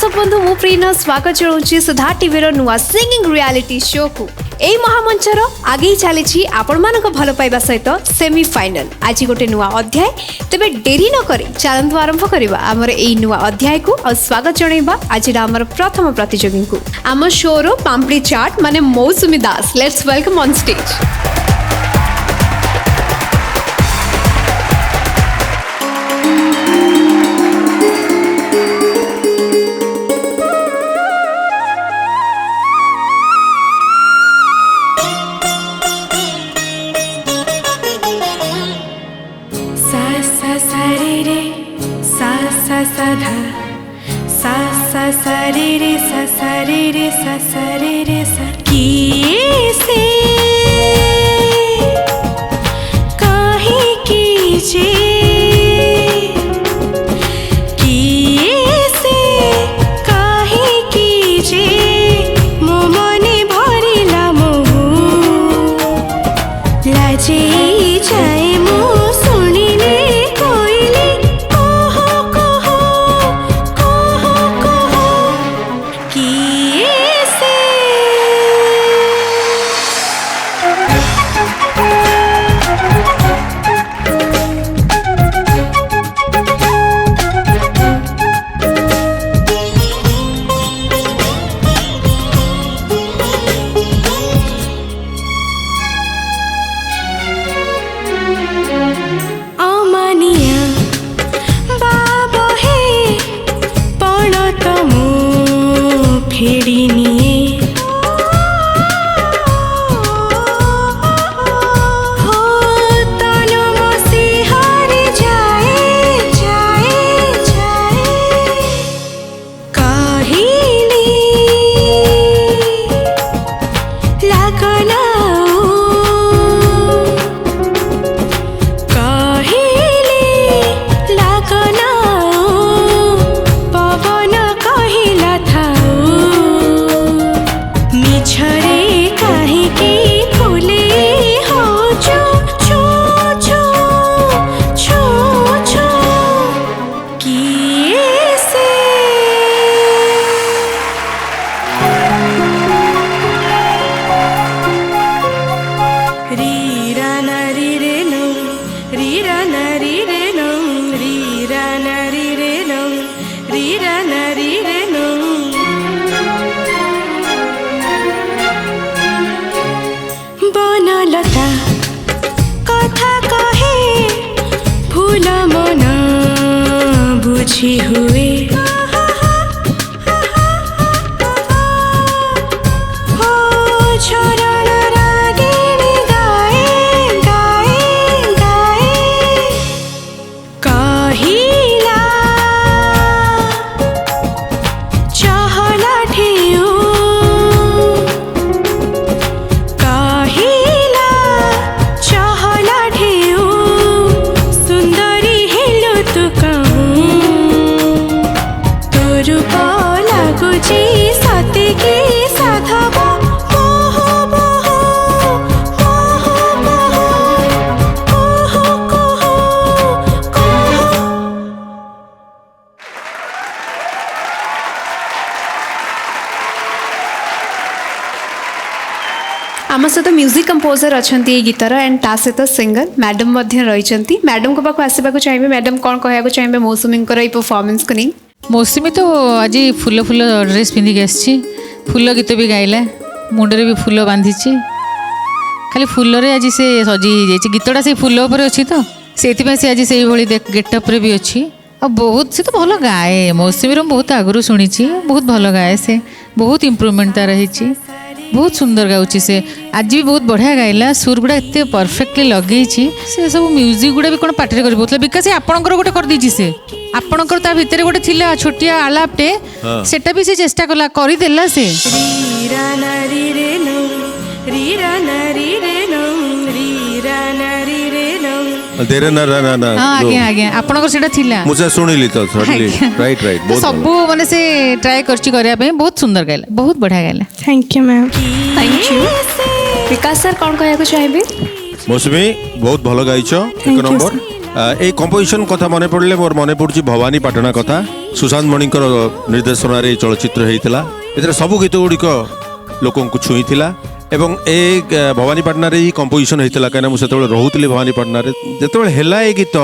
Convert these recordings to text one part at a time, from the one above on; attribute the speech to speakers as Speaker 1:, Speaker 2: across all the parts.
Speaker 1: दर्शक बंधु मु प्रीना स्वागत जनाऊँ सुधा टीवी नुआ सिंगिंग रियलिटी शो को यही महामंचर आगे चली आपण मान भल पाइबा सहित सेमीफाइनाल आज गोटे नुआ अध्याय तेबे डेरी न करी चलतु आरंभ करवा आमर यही नुआ अध्याय को और स्वागत जनइबा आज आमर प्रथम प्रतियोगी को आम शोर पाम्पड़ी चाट माने मौसुमी दास लेट्स वेलकम ऑन स्टेज। आम सहित म्यूजिक कंपोजर अच्छा गीतर एंड ता सहित सिंगर मैडम रही मैडम को पाक आसवाक चाहिए मैडम कौन कहना चाहिए मौसुमी परफॉर्मेंस को नहीं।
Speaker 2: मौसुमी तो आज फुल फुल ड्रेस पिंधिक आसी फुल गीत भी गाइला मुंडे भी फुल बांधी खाली फुल आज से सजी जाइए गीतटा से फुल उपर अच्छी तो से आज से गेटअप भी अच्छी और बहुत से तो भल गाए मौसुमी बहुत आगुरी शुणी बहुत भल गाए से बहुत इम्प्रूवमेंट तार है बहुत सुंदर गाँची से आज भी बहुत बढ़िया गाइला सुर गुड़ा एत परफेक्टली लगे से सब म्यूजिक गुड़ा भी कौन पार्टी कर बिकज आपणकर गोटे कर दीजिए से आपणकर ता भितर गोटे थिला छोटिया आलापटे सेटा भी से चेष्टा कला करदेला से
Speaker 3: तेरे ना ना ना
Speaker 2: आज्ञा आज्ञा आपन को सेटा थिला
Speaker 3: मुझे सुनिली तो राइट राइट बहुत
Speaker 2: सब माने से ट्राई करची करिया पे बहुत सुंदर गाइला बहुत बढ़िया गाइला।
Speaker 1: Thank you ma'am. Thank you. Vikas sir कौन कहया को चाहिए?
Speaker 3: मौसुमी बहुत भलो गाइछ एक नंबर এই কম্পোজিশন কথা মনে পড়লে মোর মনে পড়ুଛି ভবানী পাটনা কথা সুশান্ত মণিଙ୍କର ନିର୍ଦ୍ଦେଶନାରେ ଚଳଚ୍ଚିତ୍ର ହେଇଥିଲା ଏଥିରେ ସବୁ ଗୀତ ଗୁଡ଼ିକ ଲୋକଙ୍କୁ ଛୁଇଁଥିଲା ଏବଂ ଏ ଭବାନୀ ପାଟନାରେ ହିଁ କମ୍ପୋଜିସନ୍ ହେଇଥିଲା କାହିଁକିନା ମୁଁ ସେତେବେଳେ ରହୁଥିଲି ଭବାନୀ ପାଟନାରେ ଯେତେବେଳେ ହେଲା ଏ ଗୀତ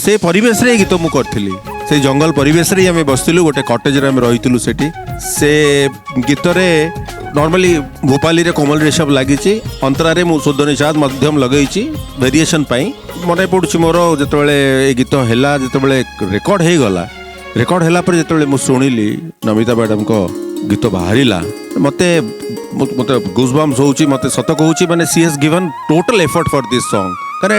Speaker 3: ସେ ପରିବେଶରେ ଏ ଗୀତ ମୁଁ କରିଥିଲି ସେ ଜଙ୍ଗଲ ପରିବେଶରେ ହିଁ ଆମେ ବସିଥିଲୁ ଗୋଟେ କଟେଜରେ ଆମେ ରହିଥିଲୁ ସେଠି ସେ ଗୀତରେ ନର୍ମାଲି ଭୋପାଲିରେ କୋମଲ ରେଶବ ଲାଗିଛି ଅନ୍ତରାରେ ମୁଁ ଶୁଦ୍ଧ ନିଷାଦ ମଧ୍ୟମ ଲଗେଇଛି ଭେରିଏସନ୍ ପାଇଁ ମନେ ପଡ଼ୁଛି ମୋର ଯେତେବେଳେ ଏ ଗୀତ ହେଲା ଯେତେବେଳେ ରେକର୍ଡ଼ ହେଇଗଲା ରେକର୍ଡ଼ ହେଲା ପରେ ଯେତେବେଳେ ମୁଁ ଶୁଣିଲି ନମିତା ମ୍ୟାଡ଼ାମଙ୍କ ଗୀତ ବାହାରିଲା ମୋତେ ମୋତେ ଗୁଜବମ୍ସ ହେଉଛି ମୋତେ ସତ କହୁଛି ମାନେ she has given total effort for this song କାରଣ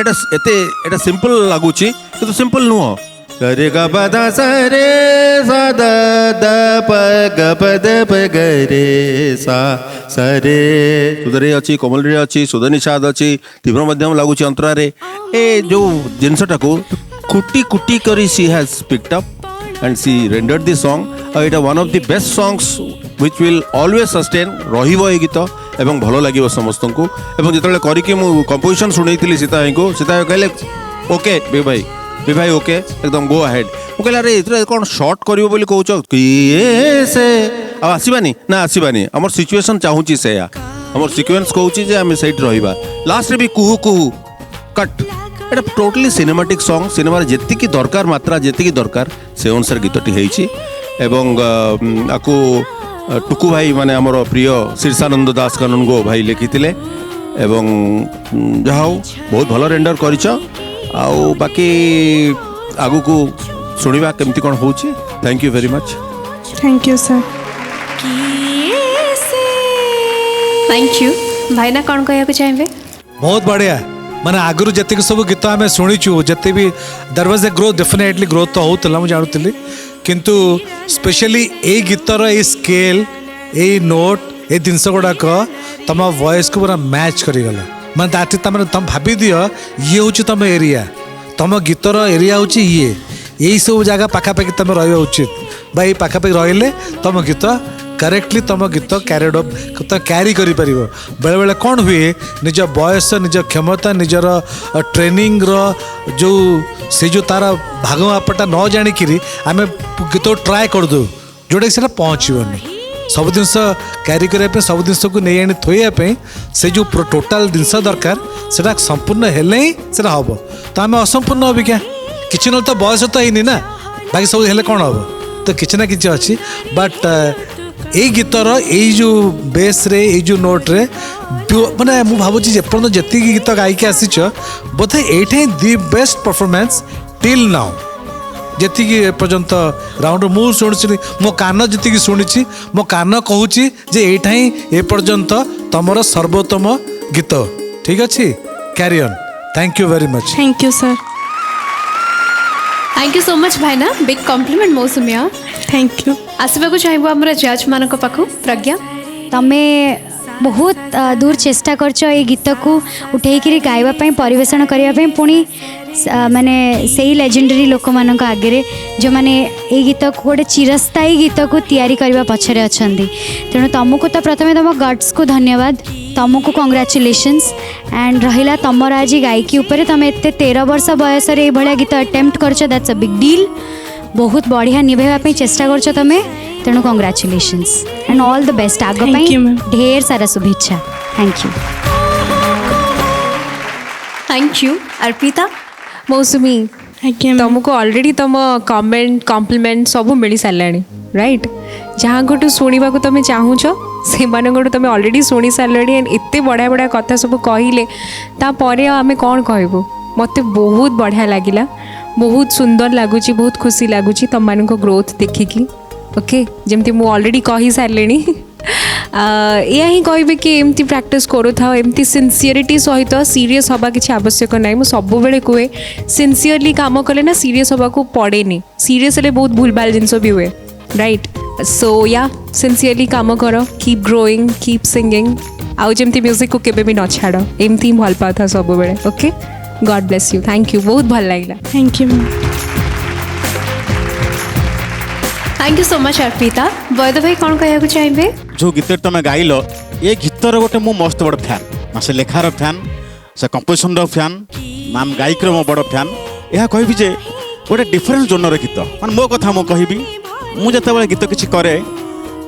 Speaker 3: ଏଇଟା ସିମ୍ପଲ୍ ଲାଗୁଛି କିନ୍ତୁ ସିମ୍ପଲ୍ ନୁହଁ रे ग प ध स रे सा द द प ग प द प ग रे सा स रे सुधरे अच्छी कोमल रे अच्छी सुध निषाद अच्छी तीव्र मध्यम लगुच अंतरा रे ए जो जिनसटा को कुटी कुटी करी she has picked up and she rendered the song it one of the best songs which will always sustain रहिबो ए गीत एवं भलो लागिबो समस्त को एवं जेतले करी कि मु कंपोजिशन सुनैतिली सीता को सीता कहले ओके बे भाई ओके एकदम गो अहेड मु कहला रे इतरे कोन शॉर्ट करिवो बोली कहउछ किए से अब आसीबानी ना आसीबानी हमर सिचुएशन चाहूची से हमर सीक्वेंस कहउची जे हम सेट रहिबा लास्ट रे भी कुहू कुहू कट एटा टोटली सिनेमैटिक सॉन्ग सिनेमा रे जेति की दरकार मात्रा जेति की दरकार से अनुसार गीतटी हेइची एवं आकु टुकु भाई माने हमर प्रिय शीर्षानंद दास कानूनगो भाई लिखिथिले एवं जहाउ बहुत भलो रेंडर करिछ आउ बाकी आगु को सुनिबा केमती कोन होची thank you very much
Speaker 4: thank you sir
Speaker 1: thank you भाईना कौन कहया चाहिए
Speaker 5: बहुत बढ़िया माने आगु जति सब गीत आम शुणीचु जति भी there was a growth definitely growth तो होतला मु जानुतली किंतु स्पेशली ए गीतर ए स्केल ए नोट ए जिनस गुड़ाक तुम वॉइस को पूरा मैच करीगला मैं दाटी तुम भाभी दियो ये हूँ तुम एरिया तुम गीतर एरिया हूँ ये यही सब जगह पाखापाखि तुम रहा उचित भाई पाखापाखि रहिले तुम गीत करेक्टली तुम गीत क्यारिड तो क्यारी कर बेले बेले कौन हुए निज बयस निज क्षमता निजर ट्रेनिंग जो से जो तार भाग मापटा न जाणिकी आम गीत ट्राए करदे जोटा कि पहुँचबनी सब जिनस क्यारी करने सब जिनस को नहीं आनी थोड़ापी से जो टोटाल जिनस दरकार से संपूर्ण हेले ही से हम तो आम असंपूर्ण अबिका कि ना तो बयस तो है ना बाकी सब हेले कौन हम तो किसी ना कि अच्छी बट यही गीतर यही जो बेस रे यही जो नोट रे माने मु भावुची जेपर्यंत जति गीत गायिकी आसीच बोधे एठे the best performance till now जी पर्यंत राउंड मु शुणी मो कान जी शुणी मो कान कहूँ जे एठा ही ए पर्यंत तुमर सर्वोत्तम गीत ठीक अच्छे carry on thank you very much
Speaker 4: thank you sir
Speaker 1: thank you so much भाईना बिग कॉम्प्लीमेंट मौसुमिया
Speaker 4: थैंक यू
Speaker 1: आसवा को चाहिए आम जज मान पाखु प्रज्ञा
Speaker 6: तमे बहुत दूर चेष्टा करछ ए गीत को उठेकरी गाइबा परिवेषण करने पुणी माने सही लेजेंडरी लोक मान आगे जो माने ए गीत को गोटे चिरस्थायी गीत को तैयारी करने पछरे अछंती तेणु तुमको तो प्रथमे तुम गट्स को धन्यवाद तुमको कंग्राचुलेशंस एंड रहिला तुमर आज गायकी उपर तुम एत 13 वर्ष बयस ये गीत अटेम्प्ट करछ दैट्स अ बिग डील बहुत बढ़िया निभाइबा चेष्टा करछ तमे तेणु congratulations and all the best आग ढेर सारा शुभेच्छा thank you
Speaker 1: thank you Arpita
Speaker 4: Mousumi
Speaker 7: तुमको ऑलरेडी तुम कमेंट कॉम्प्लीमेंट सब मिल सारे राइट जहाँ गोटू शुणा को तुम चाहूच से तुम ऑलरेडी शुणी सारे एंड एत बढ़िया बढ़िया कथा सब कहले तापर आम कौन कहबू मत बहुत बढ़िया लगिला बहुत सुंदर लगुच बहुत खुशी लगुच तुम मान ग्रोथ देखिकी ओके जमती मु ऑलरेडी कही सारे या ही कहे कि एमती प्रैक्टिस करू था एमती सिंसियरिटी सहित सीरियस हवा किसी आवश्यक ना मुझे सब बेले कहे सिंसियरली काम कले ना सीरियस हवा को पड़ेनी सीरियस हेल्ले बहुत भूल भाल जिनस भी हुए राइट सो या सिंसियरली काम कर कीप ग्रोइंग कीप सिंगिंग आउ जमती म्यूजिक को केबे भी न छाड़ एमती भल पाऊ था सब बेले okay God bless you thank you बहुत भल लगे
Speaker 4: thank you
Speaker 1: thank you so much Arpita Vaid भाई कौन कहया चाहिए
Speaker 8: जो गीत तुम गाइल ये गीतर गोटे मो मस्त बड़ फैन से लेखार फैन से कंपोजिशन फैन मैम गायिकर मो बड़ फैन यह कहबी जे गोटे डिफरेन्स जोनर गीत मान मो कथा मु कहबी मु जतबेले गीत किछि करे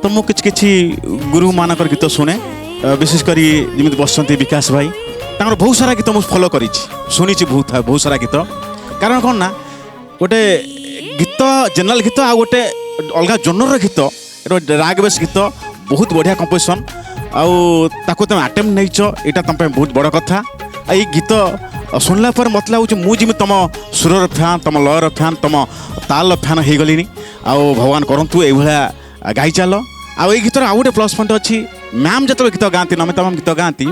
Speaker 8: तो मु किछि गुरु मानकर गीत शुणे विशेष करी जमी बसंती विकास भाई तांकर बहुत सारा गीत मुझे फॉलो करी शुणी बहुत सारा गीत कारण कौन ना गोटे गीत जेनराल गीत आ गोटे अलग जोनर गीत राग बेस गीत बहुत बढ़िया कंपोजिशन आउ तुम आटेम्प्ट नहींच यहाँ तुम बहुत बड़ कथा ये गीत शुणला पर मत लगुच मुझे तुम सुरर फैन तुम लयर फैन तुम ताल फैन हो गली आउ भगवान करतु ये गाई चल आउ ये गीतर आउ गोटे प्लस पॉइंट अच्छी मैम जो गीत गाँती नमिता मैम गीत गाँती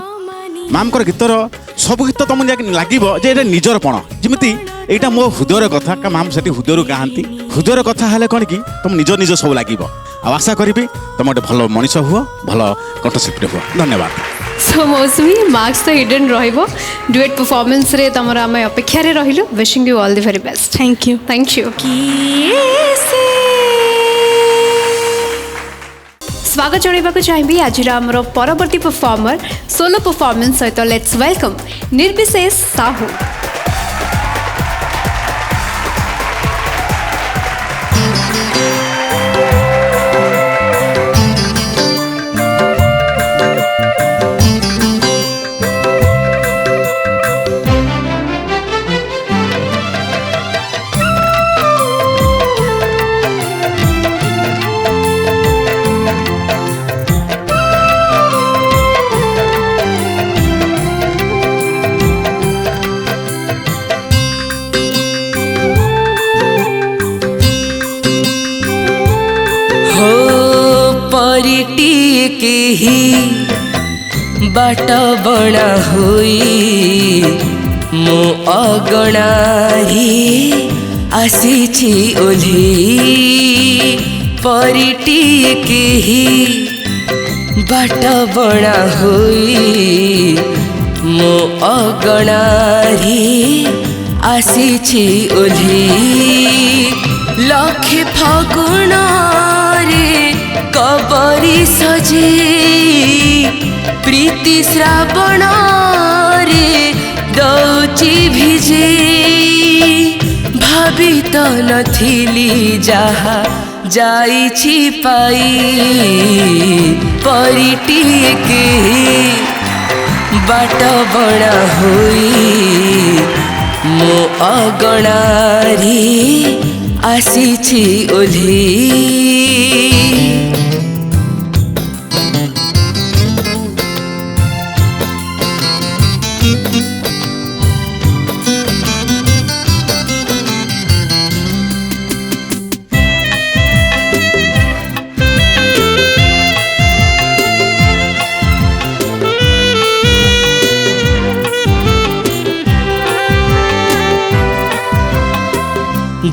Speaker 8: मैमकर गीतर सब गीत तुम लगे ये निजरपण जमी यहाँ मो हृदयर कथा का मैम से हृदय गाँती हृदयर कथा है कौन कि तुम निज निज सब लगे आशा करी तुम गोटे भल मनीष हुआ भल कंठशिल्पी हुआ धन्यवाद।
Speaker 1: सो मौसमी मार्क्स तो हिडन रहिबो डुएट परफॉर्मेंस रे तमरा हम अपेक्षा रे रहिलो wishing you all the very best
Speaker 4: thank you
Speaker 1: thank you स्वागत जणाइबाकु चाहिबी आज आमर परवर्ती परफॉर्मर सोलो परफॉर्मेंस सहित लेट्स वेलकम निर्विशेष साहू।
Speaker 9: बाट बणा होई मो अगणारी आसीछि ओल्ही परिटी केही बाट बणा होई मो अगणारी आसीछि ओल्ही लखे फगुण रे कबरी सजे प्रीति श्रावण रे दौची भिजे भावी तो नथिली जहा जाइछि पाई परिटी के बाट बणा होई मो अगणारी आसीछि ओल्ही।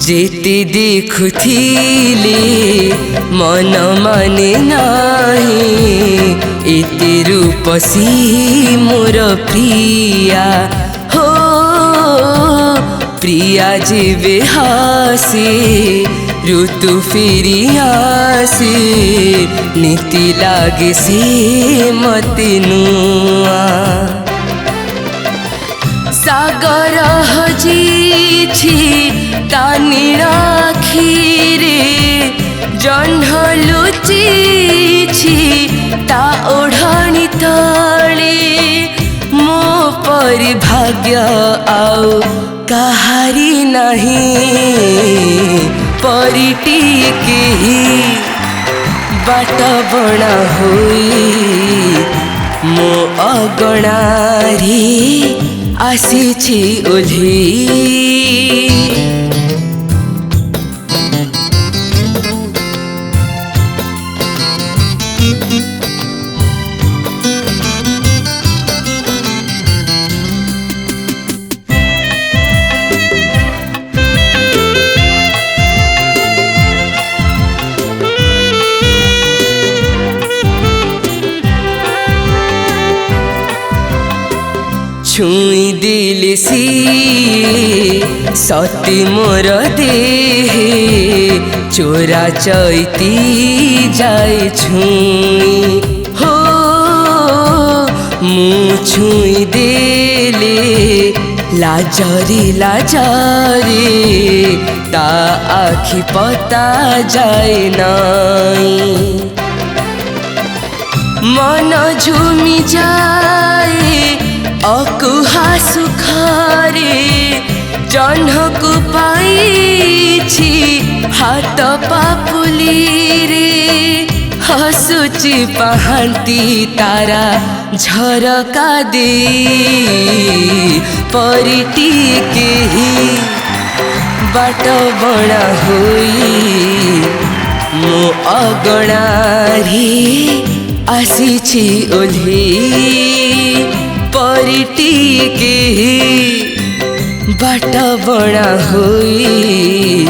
Speaker 9: जेते देखुथिले मन माने नाही एते रूपसी मोर प्रिया हो प्रिया जेबे हासे ऋतु फेरी आसे नीति लागे से मते नुआ सागर हजीछि तानी राखीरे जह्न लुचिछि ता ओढ़ानी तले मो परि भाग्य आउ कहारी नहीं परिटी केही बाट बणा होई मो अगणारी आसीछि ओल्ही। छुई दिल सी सती मोर देह चोरा चैती जाए छुई हो मु छुई देले लाजरी लाजरी ता आखि पता जाए नाई मन झुमी जाए अकुहा सुखारे जह्नको पाइछि हात पापुली रे हसुची पहांती तारा झरका दे परिटी केही बाट बणा होई मो अगणारी आसीछि ओल्ही परिटी केही बाट बणा होई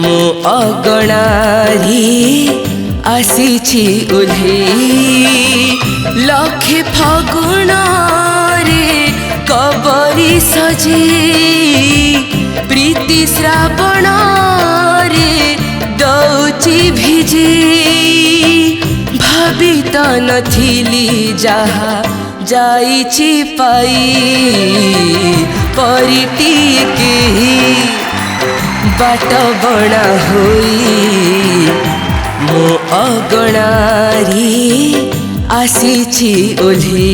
Speaker 9: मो अगणारी आसीछि ओल्ही लखे फगुण रे कबरी सजे प्रीति श्रावण रे दौची भिजे भावी त नथिली जहा जाइछि पाई परिटी केही बाट बणा होई मो अगणारी आसीछि ओल्ही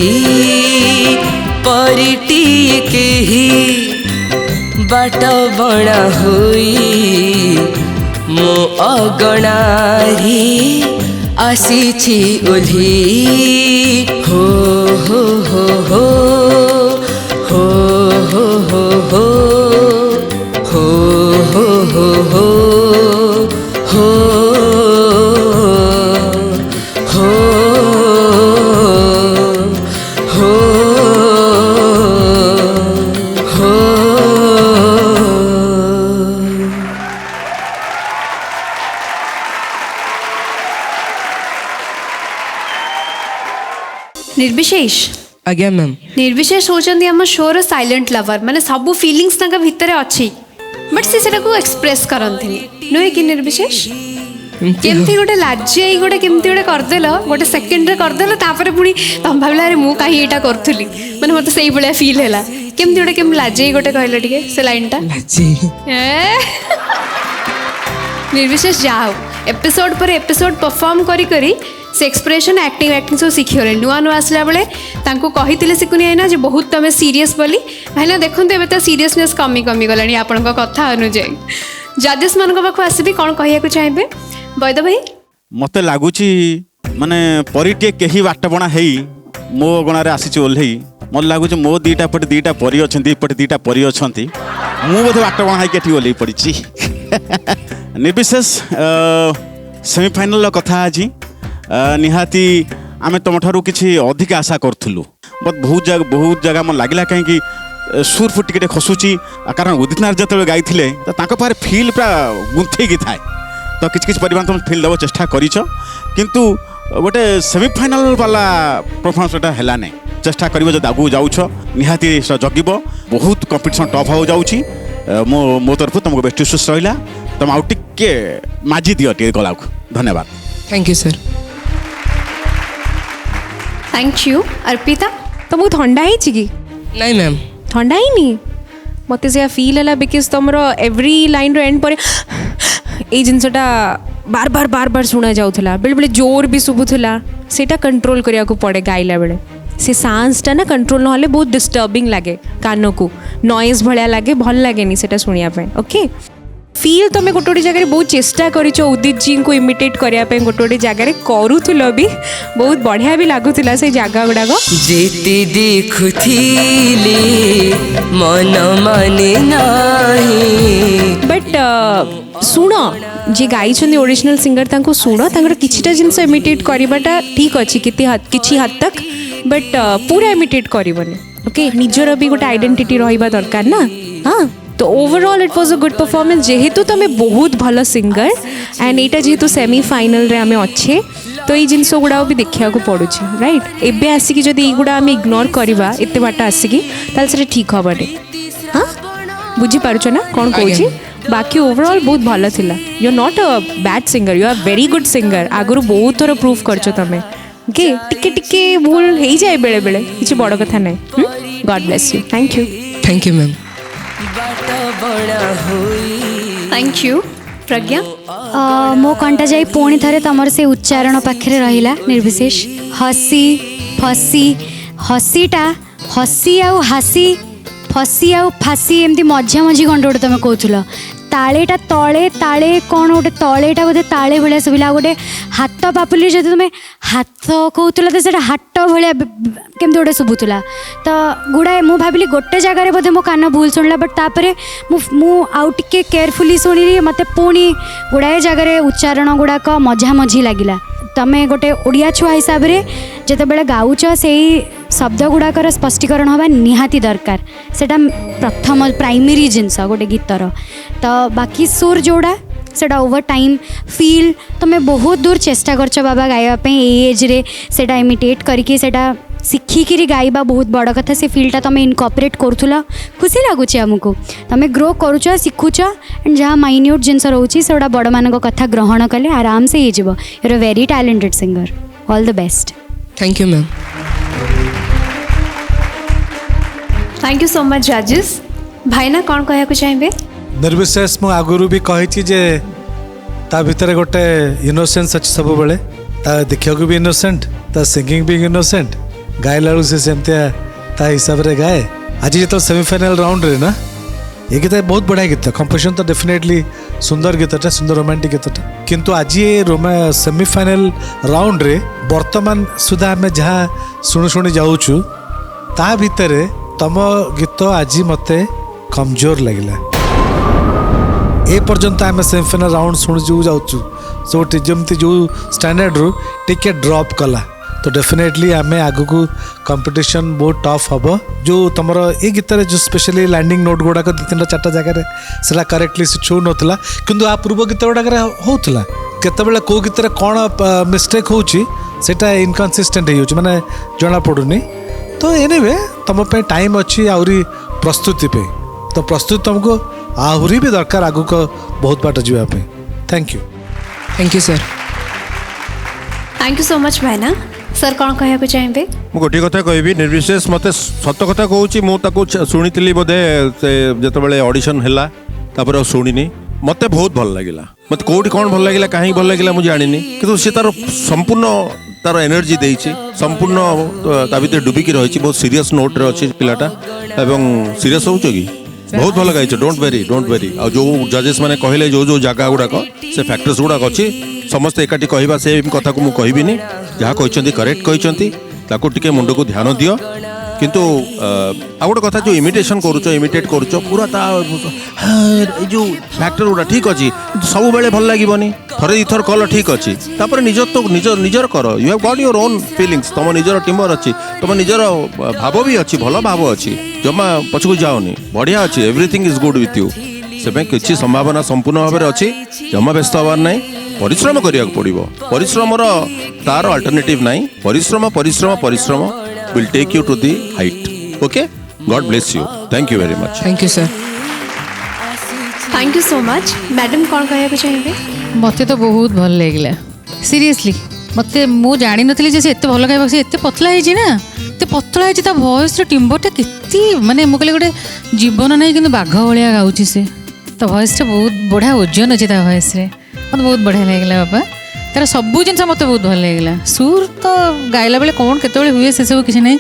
Speaker 9: परिटी केही बाट बणा होई मो अगणारी आसीछि ओल्ही हो हो हो हो हो हो हो हो हो हो हो हो
Speaker 1: निर्विशेष
Speaker 9: आज्ञा मैम
Speaker 1: निर्विशेष होचंदी हम शोर साइलेंट लवर माने सब फीलिंग्स ताका भितरे अछि बट से सेटा को एक्सप्रेस करंथिनी नुहे कि निर्विशेष केमती गोटे लाजे गोटे केमती गोटे करदेल गोटे सेकेंड रे करदेल तापर पुणी तुम भाविला रे मु कहीं एटा करथुली माने मते सेही बळिया फील हैला केमती गोटे केम लाजे गोटे कहले टिके से लाइन टा निर्विशेष जाओ एपिसोड पर एपिसोड परफॉर्म करी करी से एक्सप्रेशन एक्टिंग सब शिखिगले नुआ नुआ आसला बेले तांको कही शिखुनी है ना जो बहुत तुम सीरीयस बोली भाईना देखते एवं तो सीरीयसनेस कमी कमी गलानी आपण कथा अनुजाई जजेस मान पाख आसबि कौन कहया चाहिए बैद भाई
Speaker 8: मते लागुची माने परिटे केही बाट बणा हेई मो गणारे आसीची ओल्हेई मते लागुची मो दीटा पटे दीटा परी अछंती पटे दीटा परी अछंती मु बोधे बाट बणा हाई केठी ओल्हेई पड़िची निर्विशेष सेमीफाइनल कथा आज निहाती आमे तुमठारू किसी अधिक आशा करूँ बट बहुत जगह मन लगे कहीं सुर फुट टिके खसुची कारण उदित नारायण जो गाई पाखे फिल पूरा गुंथेकी थाए तो किसी परिमाण तुम फिल देव चेष्टा करिछ किंतु गोटे सेमीफाइनल वाला परफॉर्मेंस है ना चेष्टा कर जो आगू जाऊछ निहाती जगिब बहुत कंपिटिशन टफ हो जाऊँगी मो तरफ तुमको बेस्ट विशेष रहा तुम आउ टे माजी दियो टे गला को धन्यवाद
Speaker 9: thank you sir
Speaker 1: thank you Arpita
Speaker 7: तुमको ठंडा है कि
Speaker 9: नहीं मैम
Speaker 7: ठंडा ही नहीं मत से फील है बिकज तुम एवरी लाइन एंड पर ये जिनसटा बार बार बार बार शुणा जाऊला बेले बेले जोर भी शुभुला से कंट्रोल करिया को पड़े गाइला बेले से सांसटा ना कंट्रोल ना बहुत डिस्टर्बिंग लगे कान को नॉइज भलिया लगे भल लगे से शुणापी ओके फील तुम गोटे गोटे जगह बहुत चेष्टा करिच उदित जी को इमिटेट करने गोटे गोटे जगह करूल भी बहुत बढ़िया भी लगुला से जगह गुड़ाक
Speaker 9: जेते देखुथिले मन माने नाही
Speaker 7: बट शुण जी गाई ओरिजिनल सिंगर तांको शुण किछिटा जिनस इमिटेट करवाटा ठीक अच्छे किछि हद तक बट पूरा इमिटेट करबनी ओके निजर भी गोटे आइडेंटिटी रहिबा दरकार ना हाँ तो overall it was a good performance जेहेतु तुम बहुत भल सिंगर एंड यहाँ जेहेतु सेमीफाइनल रे आमे अच्छे तो ये जिनस गुड़ा भी देखा पड़ू राइट एबे आसिकी जदि युवा आम इग्नोर करवा एत बाट आसिकी ताले ठीक हेनी हाँ बुझीपार ना कौन कौची बाकी ओवरऑल बहुत भल थिला you are not a bad singer you are very good singer आगुरी बहुत थर प्रूव करछ तमें ओके टिके टिके भूल हो जाए बेले बेले किसी बड़ कथा ना God bless you thank you
Speaker 9: thank you ma'am.
Speaker 1: Thank you Pragya.
Speaker 6: मो कंटा जाई पुणी थरे तमर से उच्चारण पाखे रहिला निर्विशेष हसी फसी हसीटा हसी आउ हासी फसी आउ फासी एमती मझा मझी कंट गोटे तुम कहूल तालेटा तले ताले कौन गोटे तलेटा बोधे ताले भाया सुविला गोटे हाथ पापुली जो तुम हाथ कहूला तो से हाट भाया केमती गोटे शुभुला तो गुड़ाए मु भाविली गोटे जगार बोधे मो कान भूल शुणला बट तापर आउ टे केयरफुली शुणिली मत पुणी गुड़ाए जगार उच्चारण गुड़ाक मझा मझी लगिला तमें गोटे ओडिया छुआ हिसाब से जिते गाउच से शब्द गुड़ाकर स्पष्टीकरण हवा निहाती दरकार सेटा प्रथम प्राइमरी जिनस गोटे गीतर तो बाकी सुर जोड़ा सेटा ओवर टाइम फील तुम्हें बहुत दूर चेष्टा करछ बाबा गाइबा एज रे सेटा इमिटेट करके सेटा शिखिकी गाइबा बहुत बड़ कथा से फील्डटा तुम इनकॉपरेट करूला खुशी लगुच आमको तुम ग्रो करुच शिखुच एंड जहाँ माइन्यूट जिनस रोचे से बड़ मान कथा ग्रहण कले आराम से हो you're a very talented singer all the best.
Speaker 9: Thank you ma'am.
Speaker 1: Thank you so much Rajesh. भाईना कौन कहना चाहिए?
Speaker 5: निर्विशेष मु आगुरी भी कही जे ता भितर गोटे इनोसेंस अच्छी सब बेले ता देखा भी इनोसेंट ता सिंगिंग भी इनोसेंट गायला से सेमती ता हिसाब से गाए। आज जो सेमीफाइनल राउंड रे ना ये गीत बहुत बढ़िया गीत कंपोजिशन तो डेफिनेटली सुंदर गीतटा सुंदर रोमांटिक गीतटा किंतु आज ये सेमीफाइनल राउंड रे वर्तमान सुधा आम जहाँ शुणी जाऊँ ता भितर तम गीत आज मते कमजोर लगिला ए पर्यंत आम सेमीफाइनल राउंड शुणी जाऊँ सो जमती जो स्टैंडर्ड रू टिके ड्रॉप कला तो डेफिनेटली आम आगू कंपटीशन बहुत टफ हम जो तुम ये गीत जो स्पेशली लैंडिंग नोट गुड़ाक 2-3 4 जगह से करेक्टली से छू नाला कि आ पूर्व गीत गुड़ाक होता केतबेले कौ गीत कौन मिस्टेक होटा इनकनसिस्टेंट हो माने जना पड़ूनी तो एनीवे तुम टाइम अच्छी आहरी प्रस्तुति पे तो प्रस्तुति तुमको आहरी भी दरकार आगू को बहुत बाट जावाई। Thank
Speaker 9: you sir.
Speaker 1: Thank you so much भाईना। सर कौन कहना चाहिए?
Speaker 3: मु गोटे कथा कहबी निर्विशेष मते सत कथा कहूँ मुझे शुणी बोधे जो ऑडिशन है तापर शुणी मते बहुत भल लगिला मत कौटी कौन भल लगिला कहीं भल लगिला मुझे जानी कि सी तार संपूर्ण तार एनर्जी देछि संपूर्ण ता भीतर डुबिकी रही बहुत सीरियस नोट रे अच्छी पिलाटा एवं सीरियस हो कि बहुत भल गाइछ डोंट वेरी आ जो जजेस माने कहले जो जो जगह गुड़ाक से फैक्टर्स गुड़ाक अच्छी समस्त एकाठी कहवा से कथा को मुझे कहबिनी जहाँ कहते करेक्ट कहते ताको टिके मुंड को ध्यान दियो किंतु आ गोटे कथा जो इमिटेशन इमिटेट करुच पूरा ता जो फैक्टर गुड़ा ठीक अच्छी सब बेले भल लगे थरे इथर कल ठीक अच्छी तापर निजर तो निजर कर you have got your own feelings तुम निजर टिमर अच्छी तुम निजर भाव भी अच्छी भल भाव अच्छी जमा पछकू जाओनी बढ़िया अच्छी everything is good with you से किसी संभावना संपूर्ण भाव में अच्छी जमा व्यस्त हबार ना परिश्रम करिया पड़ो परिश्रम तार अल्टरनेटिव नहीं परिश्रम परिश्रम परिश्रम will take you to the height. Okay? God bless you. Thank you very much.
Speaker 9: Thank you sir.
Speaker 1: Thank you so much. Madam कौन कहना चाहिए?
Speaker 2: मत तो बहुत भल लगे सीरियसली मत मु जानी नी से एत भल गाइबा से एत पतला है ना एत पतला है वॉइस टिम्बरटा के माने मुझे गोटे जीवन ना कि बाघ भाया गाँच से तो वॉइस बहुत बढ़िया ओजन अच्छे वॉइस मत बहुत बढ़िया लगे बाबा तार सबू जिन मत बहुत भल लगे सुर तो गाइला बेले कौन केतबेले हुए से सब किसी नहीं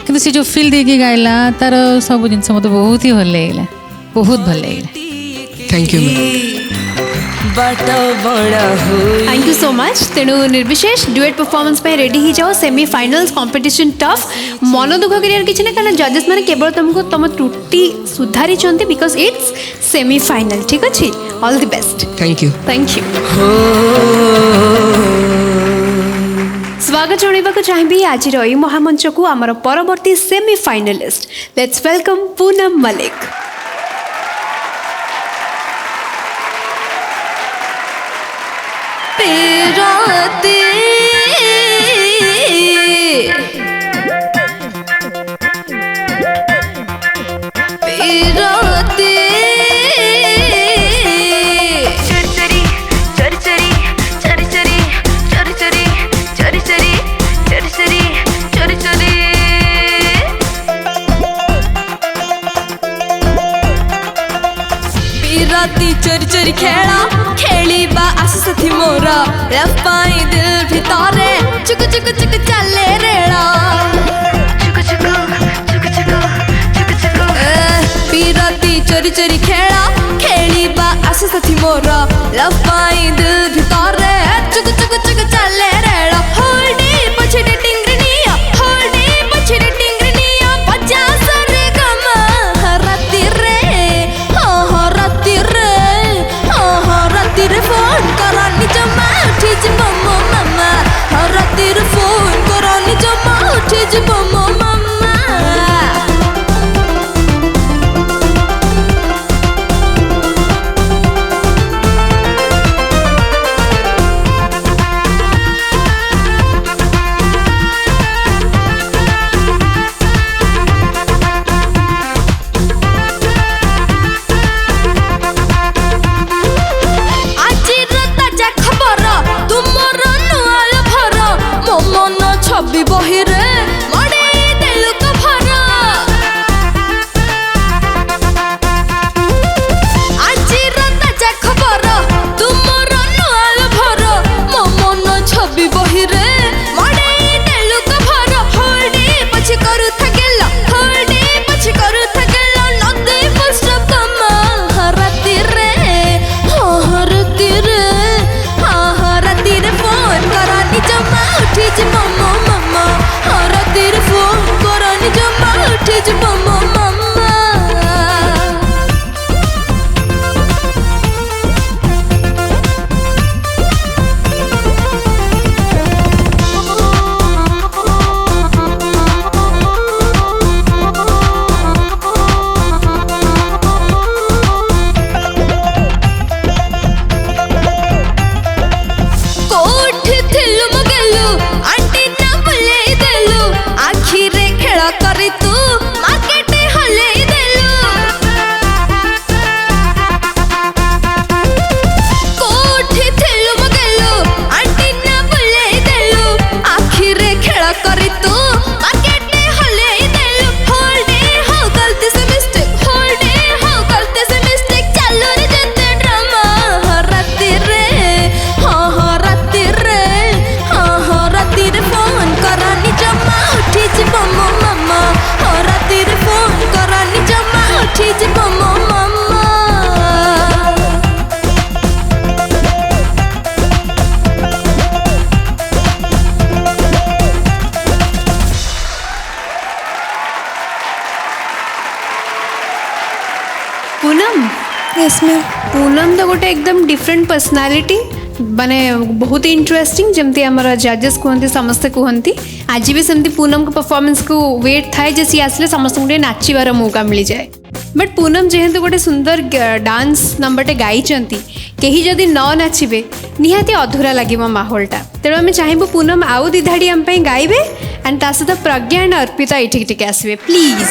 Speaker 2: कि सी जो फील देकी गाइला तार सब जिन मत बहुत ही भल लगे बहुत भल लगे।
Speaker 9: Thank you
Speaker 1: thank you so much. तेणु निर्विशेष डुएट परफॉर्मेंस पे रेडी ही जाओ सेमीफाइनल्स कंपटीशन टफ मन दुख करियर किसी ना कारण जजेस मैंने केवल तुमको तुम त्रुटि सुधारी बिकॉज इट्स सेमीफाइनल ठीक अच्छे all the best.
Speaker 9: Thank you.
Speaker 1: Thank you. स्वागत जनवाक चाहिए आज महामंच को आमर परवर्ती semifinalist let's welcome Poonam Malik.
Speaker 10: चोरी चोरी खेला खेलिबा आस साथी मोर लव पाई दिल भितरे चुक चुक चुक चले रेला पीरती चोरी चोरी खेला खेलिबा आस साथी मोर लव पाई दिल भितरे चुक चुक चुक चले रेला होल्डी पछे टिंगरनिया होल्डी पछे टिंगरनिया 50 रे गमा राती रे हो राती रे हो राती रे फोन करानी जमा उठी जब मामा हो राती रे फोन करानी जमा उठी जब मामा छवि बहिरे मड़े देलु कभर आजिर ताजा खबर तुमर नुआल भर मो मन छवि बहिरे मड़े देलु कभर होल्डी पछी करू थकेल होल्डी पछी करू थकेल नदे फुस्ट कमा राती रे हो राती रे राती रे फोन करानी जमा उठी जमा करी तू मार्केट हले देलु कोठी थिलु मगेलु आंटी ना बुले देलु आखिरे खेला करी तू मार्केट हले देलु होल्डे हो गलती से मिस्टेक होल्डे हो गलती से मिस्टेक चालू रे जते ड्रामा राती रे हो राती रे हो राती रे फोन करानी जमा उठी जीव मामा हो राती रे फोन करानी जमा उठी जीव मामा
Speaker 1: पूनम
Speaker 4: यस मैम
Speaker 1: पूनम तो गोटे एकदम डिफरेंट पर्सनालीटी माने बहुत इंटरेस्टिंग जमती आमर जजेस कहते समस्ते कहती आज भी सेमती पूनम को परफॉर्मेंस को वेट थाए जे सी आसले समस्त गोटे नाचबार मौका मिल जाए बट पूनम जेहेतु गोटे सुंदर डांस नंबरटे गाई कहीं जदि न नाचे निहाती अधूरा लगे माहौलटा तेणु आम चाहबू पूनम आउ दी धाड़ी आम गाइबे एंड ता सहित प्रज्ञा एंड अर्पिता ये टिके आसबे प्लीज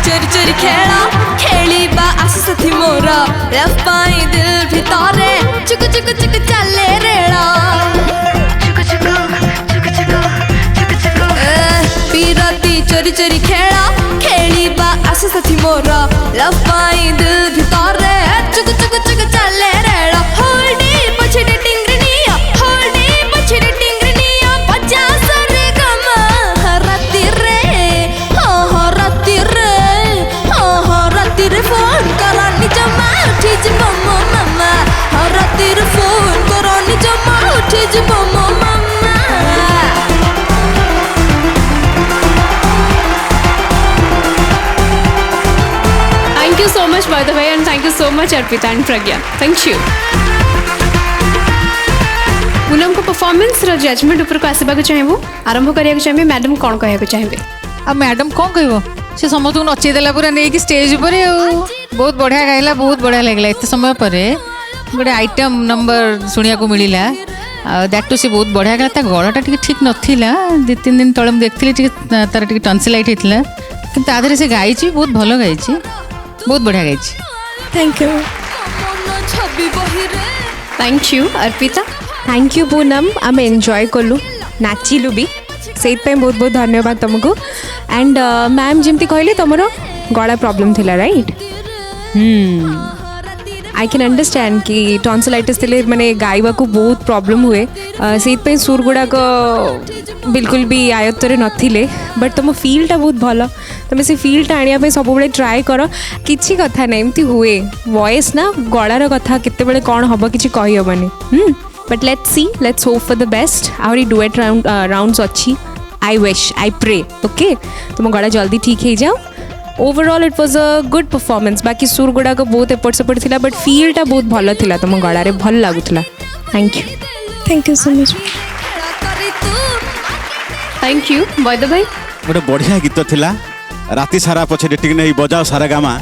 Speaker 10: चोरी चोरी खेला खेलिबा आस साथी मोर लव पाई दिल भितरे चुक चुक चुक चले रेला पीरती चोरी चोरी खेला खेलिबा आस साथी मोर लव पाई दिल भितरे चुक चुक चुक चले रेला होल्डी पछे टिंगरनिया होल्डी पछे टिंगरनिया 50 रे गमा राती रे हो राती रे हो राती रे फोन करानी जमा उठी जब मामा हो राती रे फोन करानी जमा उठी जब मामा
Speaker 1: thank you so much by the way and thank you so much Arpita and Pragya thank you Poonam को परफॉर्मेंस रो जजमेंट ऊपर को आसवा चाहबू आरंभ करिया चाहिए मैडम कौन कहया चाहिए
Speaker 2: आ मैडम कौन कह से समस्त नचेदेला पूरा नहीं स्टेज पर बहुत बढ़िया गाइला बहुत बढ़िया लगला एत समय पर गोटे आइटम नंबर शुणा को मिलला दैट टू सी बहुत बढ़िया गला गलाटा ठीक नथिला 2-3 दिन तले देखली तार टनसिलाइट होता କିନ୍ତୁ ତା ଦେହରେ ସେ ଗାଇଛି ବହୁତ ଭଲ ଗାଇଛି ବହୁତ ବଢ଼ିଆ ଗାଇଛି
Speaker 4: Thank you.
Speaker 1: Thank you Arpita
Speaker 7: thank you Poonam आम एंजॉय कलु नाचिलु भी से बहुत बहुत धन्यवाद तुमको एंड मैम जमती कहले तुम गला प्रॉब्लम थिला राइट आई कैन अंडरस्टैंड कि टॉन्सिलाइटिस थिले माने गाइबा को बहुत प्रॉब्लम हुए से सुर गुड़ाक बिल्कुल भी आयत्तर नथिले बट तुम फील्डटा बहुत भल तुम से फील्डटा आने सब ट्राए कर किसी कथा ना एमती हुए वॉइस ना गलार कथा केते कौन हम कि कहीहबनी but let's see let's hope for the best आहरी डुएट राउंड्स अच्छी I wish I pray okay तुम गला जल्दी ठीक हो जाओ overall it was a good performance बाकी सुर गुड़ाक बहुत एपट सेपट थिला बट फील्डटा बहुत भल थिला तुम गलारे भल लागुला thank you
Speaker 4: Thank you so much.
Speaker 1: Thank you Baid भाई
Speaker 8: गोटे बढ़िया गीत थिला राति सारा पछे डेटिंग नहीं बजाओ सारा गामा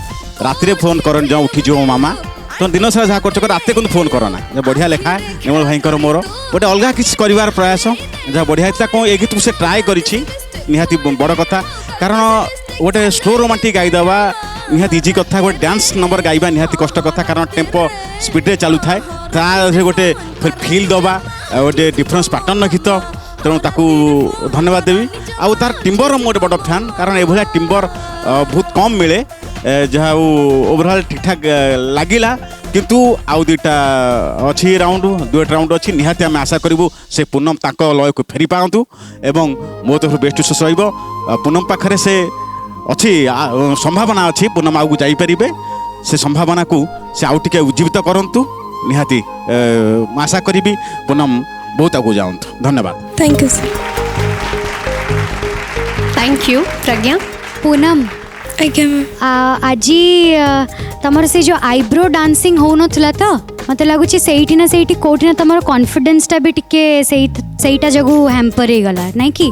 Speaker 8: राति फोन करन जा उठी जो मामा तो दिन सारा जहाँ कर रात को फोन करना बढ़िया लेखा निर्मल भाई मोर गोटे अलग किसी कर प्रयास जहाँ बढ़िया था कौन ये गीत से ट्राए करी निहाती बड़ कथा कारण गोटे स्लो रोमांटिक गाईदेवा निहाती इजी कथा गोटे डांस नंबर गाइबा निहाती कष्ट कथा कारण टेम्पो स्पीड चलू थाए गोटे फिल दबा गोटे डिफरेन्स पैटर्न गीत तेणु ताकू धन्यवाद देवी आउ तार टिम्बर मोटे बड़ फैन कारण ये टिम्बर बहुत कम मिले जहाँ ओवरऑल ठीक ठाक लगिला किंतु आउ दुईटा अच्छी राउंड दुएट राउंड अच्छी निहाती आम आशा करूँ से पूनम ताक लय को फेरी पातु एवं मो तरफ बेस्ट विशेष पूनम पाखे से अच्छी संभावना अच्छी पूनम आगे जापरें से संभावना को से आउ टे उज्जीवित करूँ निहाती आशा करी पूनम बहुत आगे जाऊँ धन्यवाद
Speaker 4: Thank you, sir.
Speaker 1: Thank you Pragya
Speaker 6: Poonam
Speaker 4: Aଜ୍ଞା ma'am.
Speaker 6: आज तमर से जो आईब्रो डांसिंग हो नथला तो मत लगुच से कौटी ना तुम कॉन्फिडेंसटा भी टिके सेईटा जगू हैम्पर हो गला नहीं कि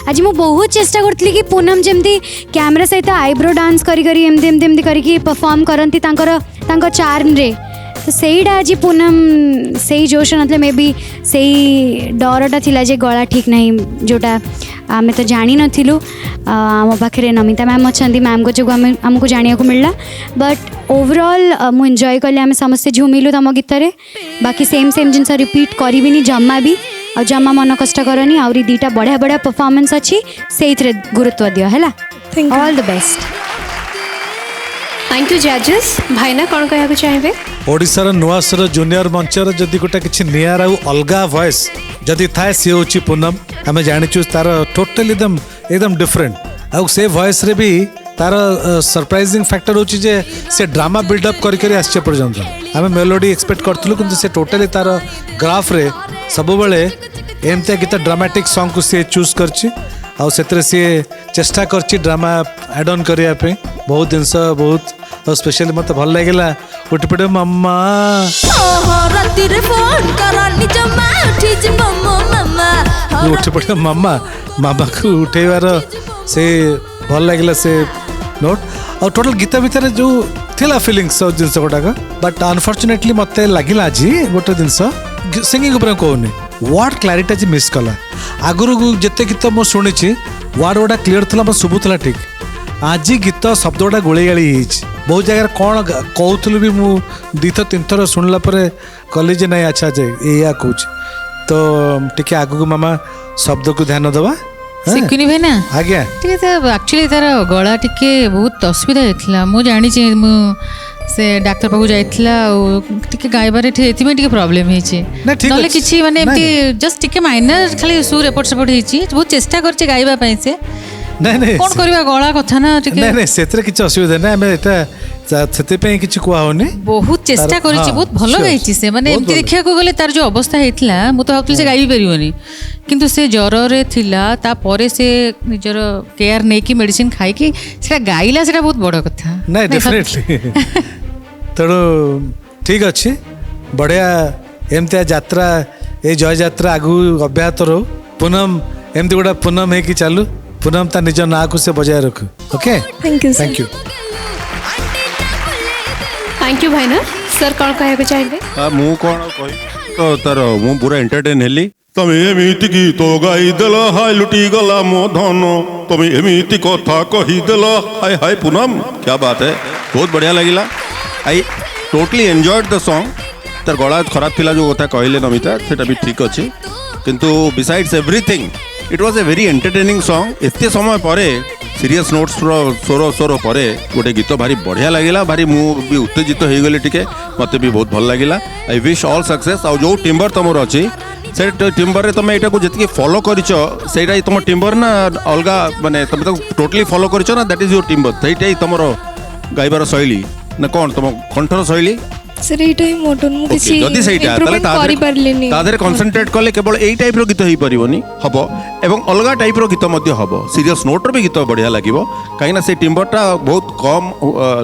Speaker 6: आज मु बहुत चेष्टा करथली कि पूनम जमती कैमरा सहित आईब्रो डांस करी करी एमती करके परफॉर्म करती तांकर चार्म रे तो सेईटा आज पूनम से जोश नथले मे बी से डरटा थिला जे गला ठीक नहीं जोटा आमे तो जानी नथिलु आम पाखे नमिता मैम अच्छा मैम को जो आमको जाना मिलला बट ओवरऑल मु एंजॉय कली आम समस्ते झुमिलु तुम गीत रे बाकी सेम जिनस रिपीट करी जमा भी आ जमा मन कष्ट करनी आउरी दीटा बढ़िया बढ़िया परफॉर्मेंस अच्छी से गुरुत्व दियो है all the best
Speaker 1: thank you जजेस भाईना कौन कहना चाहिए
Speaker 5: ओडिशार नुआसर जूनियर मंचर जदि गोटे किसी नियर अलग वॉइस जदि थाए सी हूँ पूनम आम जाचु तार टोटल एकदम डिफरेंट आउ से वॉइस रे भी तार सरप्राइजिंग फैक्टर होची जे से ड्रामा बिल्डअप करी आसचे पर्यंत आम मेलोडी एक्सपेक्ट करथलु किंतु से टोटली तार ग्राफ रे सब बेले एमती गीत ड्रामेटिक सॉन्ग को सी चूज करछि आउ सेतरे सी चेष्टा करछि ड्रामा एड ऑन करिया पे बहुत जिनस बहुत स्पेशली मत भल लगिला उठपड़े मम्मा उठपड़े मम्मा मामा को उठेबार से भल लगिला से नोट और टोटल गीत भितर जो थिला फीलिंग्स जिनस गुड़ाक बट अनफॉर्चुनेटली मत लगिला आज गोटे जिनस सिंगिंग उपर कहूनी वर्ड क्लारिटी आज मिस कला आगुरी जिते गीत मुझे शुणी वर्ड गुड़ा क्लीयर था शुभुला ठीक आज गीत शब्द गुड़ा गोलेगाड़ी बहुत जगह कौन कहूलु भी मुझे दी तीन थर शुणला कली जे नहीं अच्छा जे या कह तो टिके आगू मामा शब्द को ध्यान दवा
Speaker 2: सिकुनी भाई ना
Speaker 5: आज्ञा
Speaker 2: एक्चुअली तार गला टिके बहुत असुविधा होता मुझे जानी से डाक्तर पाखु जाइथिला टिके गाइबारे टिके प्रॉब्लम होइछि नले किछि माने एमती जस्ट टिके माइनर खाली सुर एपट सेपट होइछि बहुत चेष्टा करछि गाइबा पई से
Speaker 5: नहीं
Speaker 2: कोन करबा गला कथा ना टिके
Speaker 5: नहीं सेतरे किछि असुविधा नै हमें एटा सेते पे किछि कुआ होनी
Speaker 2: बहुत चेष्टा करिछि बहुत भलो गाइछि से माने एमती देखिया को गले तार जो अवस्था हेतला मु तो भाबतली से गाइबी परिबोनी किंतु से ज्वर रे थिला ता परे से निजर केयर नै कि मेडिसिन खाइ कि सेटा गाइला सेटा बहुत बड़ कथा
Speaker 5: नहीं डेफिनेटली तेणु ठीक अच्छे बढ़िया एमती यात्रा ये जय यात्रा आगु अब्याहत रो पूनम एमती गोटा पूनम है कि चालू पूनम ता निज ना को से बजाय रखु okay
Speaker 4: Thank you, sir.
Speaker 5: Thank you
Speaker 1: thank you भाईना सर कौन कहना चाहिए
Speaker 3: मु कौन कह तो तार मु पूरा एंटरटेन हेली तमे एमिति गीत गाईदेल हाय लुटी गला मो धन तमे एमिति कथा कहीदेल हाय हाय पूनम क्या बात है बहुत बढ़िया लगिला I totally enjoyed the song तार गला खराब थिला जो कथा कहले नमिता सेटा भी ठीक अछि किंतु besides everything it was a very entertaining song एते समय परे सीरियस नोट्स स्वर पर गोटे गीत भारी बढ़िया लगिला भारी मु भी उत्तेजित हो गली टिके मते भी बहुत भल लगिला आई विश ऑल सक्सेस आ जो टिम्बर तुमर अछि से टिम्बर रे तुम एटा को जति फॉलो करिचो सेटा तुम टिम्बर ना अलगा माने तुम तो टोटली फॉलो करिचो ना दैट इज योर टिम्बर सेटा तुमर गाइबार शैली ना कोन तुम कंठर शैली
Speaker 4: सर एटा ही मोटन मु किछि
Speaker 3: जदि सेटा ताले
Speaker 4: करि परलेनी
Speaker 3: तादरे कंसंट्रेट कले केवल एई टाइप रो गीत होई परिबोनी हबो एवं अलगा टाइप रो गीत मध्ये हबो सीरियस नोट रो भी गीत बढ़िया लागिवो काइना से टिम्बरटा बहुत कम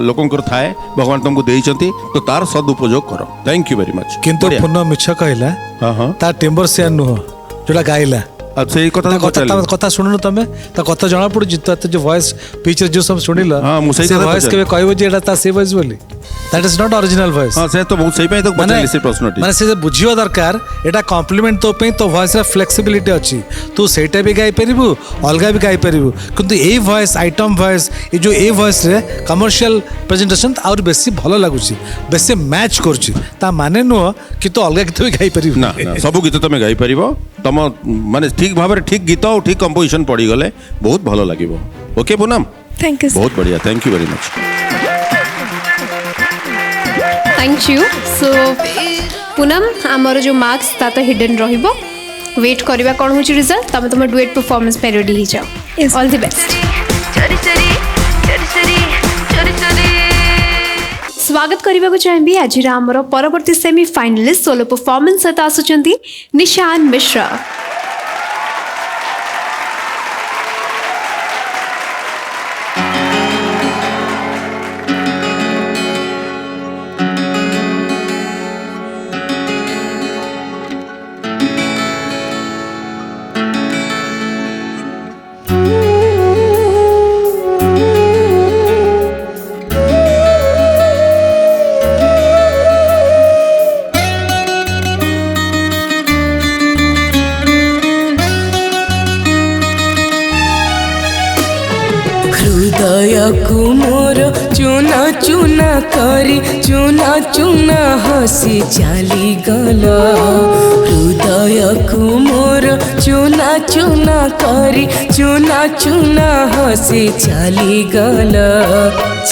Speaker 3: लोकंकर थाए भगवान तुमको देइचंती तो तार सदुपयोग करो थैंक यू वेरी मच
Speaker 5: किंतु पुनः मिछ कहला
Speaker 3: हां हां
Speaker 5: ता टिम्बर से नुह जोला गाइला
Speaker 3: अब से
Speaker 5: कथा सुननु तमे ता कथा जणा पड़ जित जो वॉइस पिच जो सब सुनिला
Speaker 3: हां मु सही
Speaker 5: से वॉइस के कहबो जे एटा ता से वॉइस बोली that is not original voice
Speaker 3: हां से तो बहुत सही पे तो बचली से प्रश्नटी
Speaker 5: माने से बुझियो दरकार एटा कॉम्प्लीमेंट तो पे तो वॉइस रा फ्लेक्सिबिलिटी अछि तू सेटा भी गाई परिबु अलगा भी गाई परिबु किंतु ए वॉइस आइटम वॉइस ए जो ए वॉइस रे कमर्शियल प्रेजेंटेशन और बेसी भलो लागुची बेसी मैच करची ता माने नो कि तो अलगा गीत भी गाई परिबु
Speaker 3: ना ना सब गीत तमे गाई परिबो तम माने ठीक भाबरे ठीक गीत और ठीक कंपोजिशन पड़ी गले बहुत भलो लागिवो ओके पूनम
Speaker 4: थैंक यू
Speaker 3: बहुत बढ़िया thank you very much
Speaker 1: thank you सो पूनम आमर जो मार्क्स ता तो हिडन रहिबो वेट करबा कोन होची रिजल्ट तमे तुम डुएट परफॉर्मेंस पे रेडी ही जाओ
Speaker 4: Yes.
Speaker 1: ऑल द बेस्ट स्वागत करबा को चाहबी आज आमर परवर्ती सेमी फाइनलिस्ट सोलो परफॉर्मेंस सहित आसुचंती निशान मिश्रा
Speaker 10: हृदयकु मोर चुना चुना करी चुना चुना हसी चाली गला हृदयकु मोर चुना चुना करी चुना चुना हसी चाली गला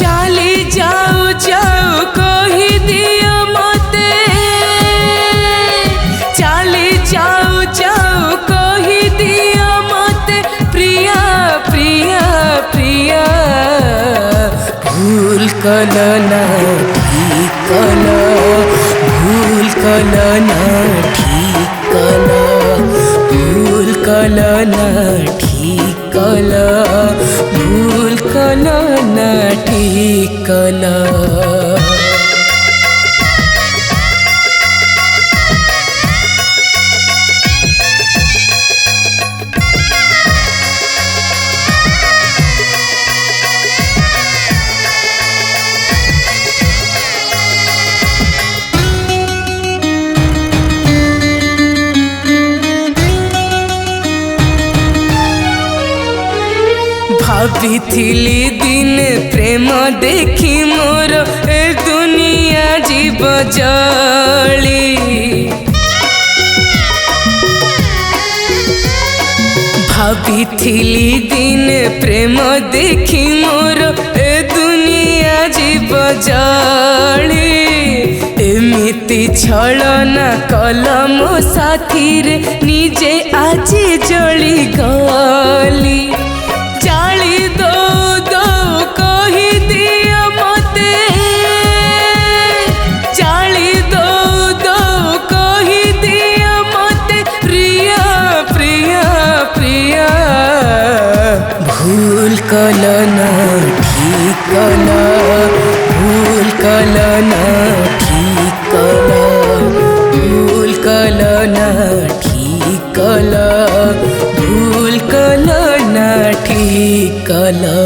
Speaker 10: चाली जाओ जाओ कही दियो मते चाली जाओ जाओ कही दियो मते प्रिया प्रिया प्रिया भूल कलना ठीक कला भूल कलना ठीक कला भूल कलना ठीक कला भूल कलना ठीक कला भाविथिली दिन प्रेम देखी मोर ए दुनिया जीव जली भाविथिली दिन प्रेम देखी मोर ए दुनिया जीव जली एमिति छलना कलम साथी रे निजे आज जली गली चाली दो दो कही दिया मते चाली दो दो कही दिया मते प्रिया प्रिया प्रिया भूल कलना ठीक कला भूल कलना ठीक कला भूल कलना ठीक कला भूल कलना ठीक कला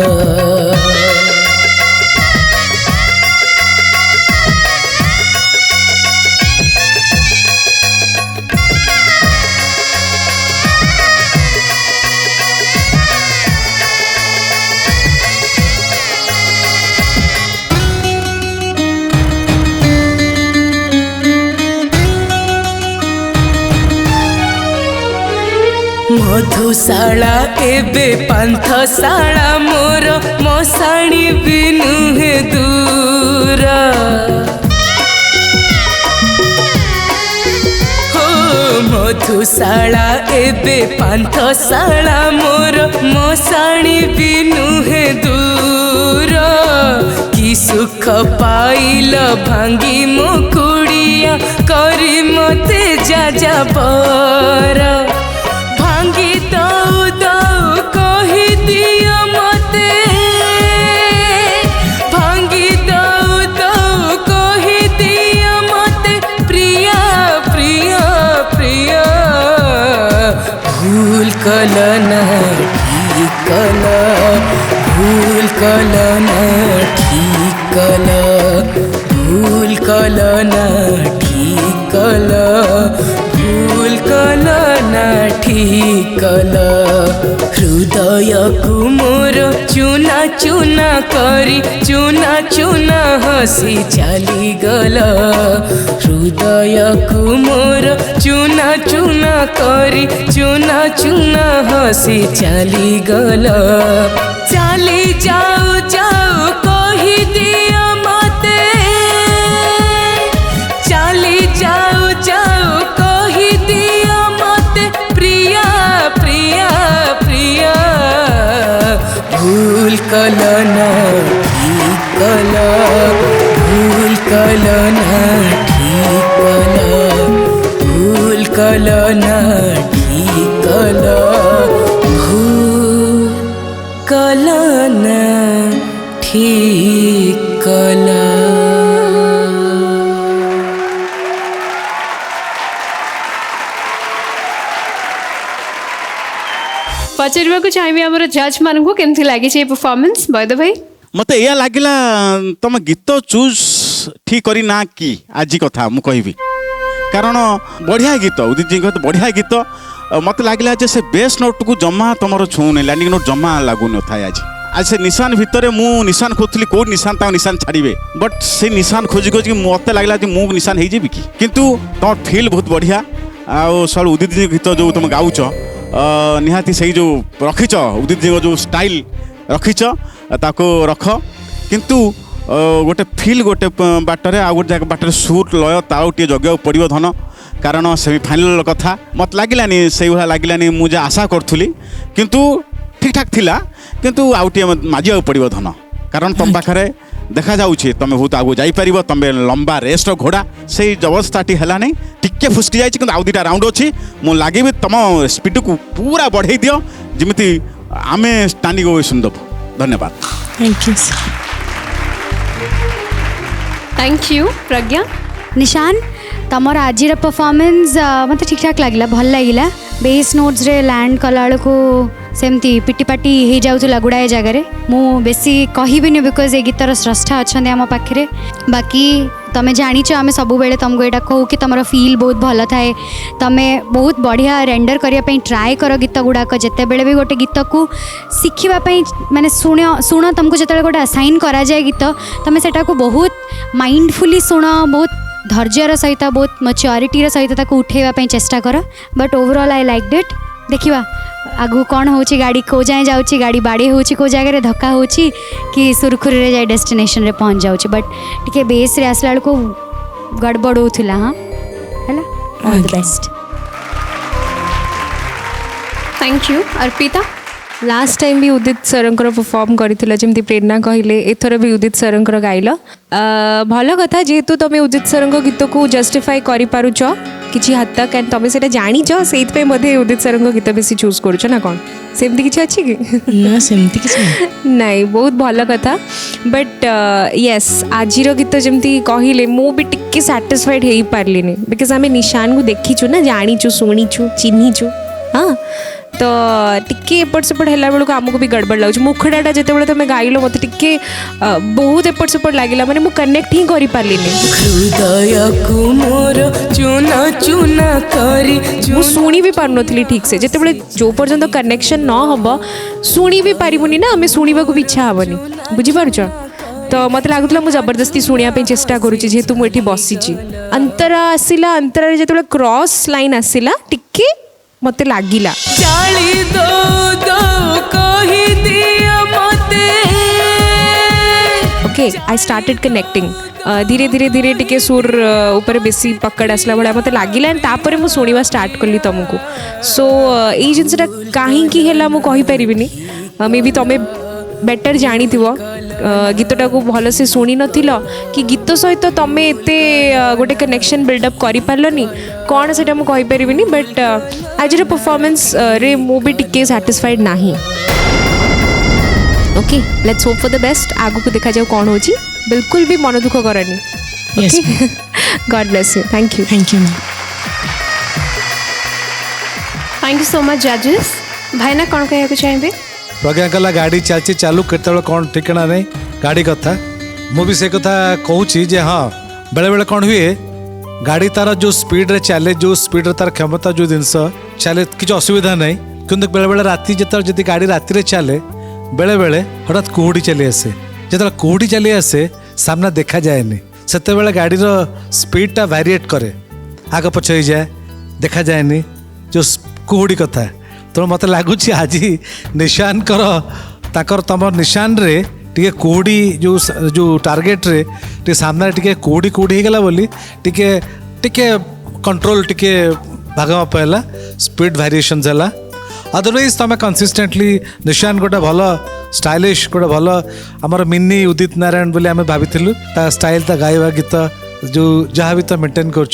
Speaker 11: मधुशाला एबे पांथशाला मोर मशाणी भी नुहे दूर हो मधुशाला एबे पांथशाला मोर मशाणी भी नुहे दूर कि सुख पाइल भांगी मुकुड़िया करी मते जा जा बर भांगी दऊ दऊ कही दिया मते भांगी दऊ दऊ कही दिया मते प्रिया प्रिया प्रिया भूल कलना ठीक कला भूल कलना ठीक कला भूल कलना ठीक कला भूल कलना ठीक कला हृदय को मोर चुना चुना करी चुना चुना हसी चली गला हृदय को मोर चुना चुना करी चुना चुना हसी चली गला चली जाऊ जाऊ कही दिया मते चली जाऊ जाऊ कही दिया मते प्रिया प्रिया प्रिया भूल कलना ठीक कला भूल कलना ठीक कला भूल कलना ठीक कला भूल कलना ठीक कला
Speaker 1: पचार चाहिए आम जज मान को केमती लगी परफॉर्मेंस बैद भाई
Speaker 8: मत या लगिला तुम गीत चूज ठीक करी ना कि आज कथा मु कहबी कारण बढ़िया गीत उदित जी तो बढ़िया गीत मत लगिला जे से बेस नोट को जमा तुम छूने लैंडिंग नोट जमा लागू न था आज से निशान भितर मु निशान खोजली कौ निशान ता निशान छाड़े बट से निशान खोजी खोजी मत लगला मु निशान हो कि किंतु तुम फील बहुत बढ़िया आउ सब उदित जी गीत जो तुम गाउच निहाती से जो रखीच उदित जी जो स्टाइल रखीच ताको रख किंतु गोटे फील गोटे बाटर आ गोटे बाटर सुर लय ताल टे जगह पड़ो धन कारण सेमिफाइनाल कथा मत लगिलानी से भाया लगिलानी मुझे आशा करूली किंतु ठीक ठाक थिला किंतु आउ टे माजिया पड़ो धन कारण तुम पाखे देखा जाऊे तुम बहुत आगू जापर तुम लंबा रेस्ट घोड़ा से अवस्थाटी है नहीं टिके फुसकी जाए आउ दुटा राउंड अच्छी मुझे लगे तुम स्पीड को पूरा बढ़े दियो जमी आम स्टैंडिंग ओवेशन देव धन्यवाद
Speaker 7: थैंक यू
Speaker 1: थैंक यू प्रज्ञा
Speaker 6: निशान तमर आज परफॉर्मेंस मत ठीक ठाक लगे भल लगे बेस नोट्स रे लैंड कला को सेमती पिटिपाटी हो जाऊला गुड़ाए जगार मु बेसी कहबिनी बिकज ये गीतर स्रष्टा अच्छा आम पाखे बाकी तुम जाच आम सब बेले तुमको यहाँ कहू कि तुम फील बहुत भल थाए तुम बहुत बढ़िया रेंडर करने ट्राए कर गीत गुड़ाक जिते बड़े भी गोटे गीत को शिखापी माने शुण तुमको जो गोटे असाइन करा जाए गीत तुम से बहुत माइंडफुली शुण बहुत धैर्यर सहित बहुत मैच्योरिटी सहित उठेवाई चेष्टा कर but overall I like it देखा आगू कौन हो गाड़ी को जाए जाऊँगी गाड़ी बाड़े हो जगह धक्का हो कि सुरखुरी जाए डेस्टिनेशन रे पहुँच जाऊँ बट टे बेस रे आसला बेलू गड़बड़ होता हाँ है all the best
Speaker 1: thank you Arpita
Speaker 7: last time भी उदित सरंकर परफॉर्म करथिला जेमती प्रेरणा कहले एथर भी उदित सरंकर गाइल भल कथा जेहेतु तुम उदित सरंक गीत को जस्टिफाई करि पारुछ किछि हद तक एंड तुम से जानिछ सेइत पे मध्ये उदित सरंक गीत बेसी चूज करूछ ना कोन सेमती किछि अछि कि
Speaker 9: ना सेमती किछि
Speaker 7: नहीं बहुत भल कथा बट यस आजिर गीत जमती कहले मु भी टिके सैटिस्फाइड हेई पारलिनी बिकॉज आमे निशान को देखिछु ना जानिछु सुनिछु चिन्हिछु हाँ तो टिके एपट सेपट है बेलू आमको भी गड़बड़ लगुच मुखड़ाटा जो तुम गाइल मत टिके बहुत एपट सेपट लगे मैंने मुझे कनेक्ट ही कर पार्ली शुणी भी पार नी ठीक से जिते जो पर्यंत कनेक्शन न हम शुणी भी पारूनी ना आम शुणा भी इच्छा हेनी बुझीपार तो मत लगुला मुझे जबरदस्ती शुणापी चेष्टा करुँची जेहेतु मुझे बसी अंतरा आसला अंतरा जो क्रॉस लाइन आसला टिके मते लागिला
Speaker 11: चाली दो दो कही दिया मते
Speaker 7: ओके आई स्टार्टेड कनेक्टिंग धीरे धीरे धीरे टिके सुर ऊपर बेसी पकड़ आसला भाया मते लागिला एंड तापर मु शुणिबा स्टार्ट कली तुमको सो एई जिनसटा काहींकी हैला मु कहि परिबिनी मे बी तमे बेटर जानी थिवो गीतटा को भल से शुणी नथिल कि गीत सहित तमे एते गोटे कनेक्शन बिल्डअप करि पारलनी कौन सेटा मु कहि परिबिनी बट आज परफॉर्मेंस रे मु भी टिके सैटिस्फाइड नाही okay let's hope for the best आगु को देखा जाओ कौन होची बिल्कुल भी मन दुख करनी
Speaker 9: Yes,
Speaker 7: God bless you thank you
Speaker 9: ma'am
Speaker 1: thank you so much जजेस भाईना कौन कहना चाहिए
Speaker 5: प्रज्ञा कला गाड़ी चलची चालू केतବେଳେ कौन ठिकाना नहीं गाड़ी कथा मु भी से कथा कहूची जे हाँ बेले बेले कौन हुए गाड़ी तार जो स्पीड रे चले जो स्पीड रे तार क्षमता जो जिनस चले किसी असुविधा नहीं किंतु बेले बेले राति जिते जदि गाड़ी राति रे चले बेले बेले हठात कुहुड़ी चली आसे जिते कुहुड़ी चली आसे सामना देखा जाएनि सेते बेले गाड़ी रो स्पीड टा वेरिएट करे आग पछ हो जाए देखा जाएनि जो कुहुड़ी कथा तो मत लगुच आज निशान कर तुम निशान रे टे कुहुड़ी जो जो टार्गेट रे टे सामने टे कुहुड़ी कुहुड़ी गला बोली टे टे कंट्रोल टे भाग माप है स्पीड वेरिएशन है अदरवाइज तुम कंसिस्टेंटली निशान गोटे भल स्टाइलिश गोटे भल आमर मिनी उदित नारायण बोली आम भाभी स्टाइल ता गाइबा गीत जो जहाँ भी तो मेंटेन कर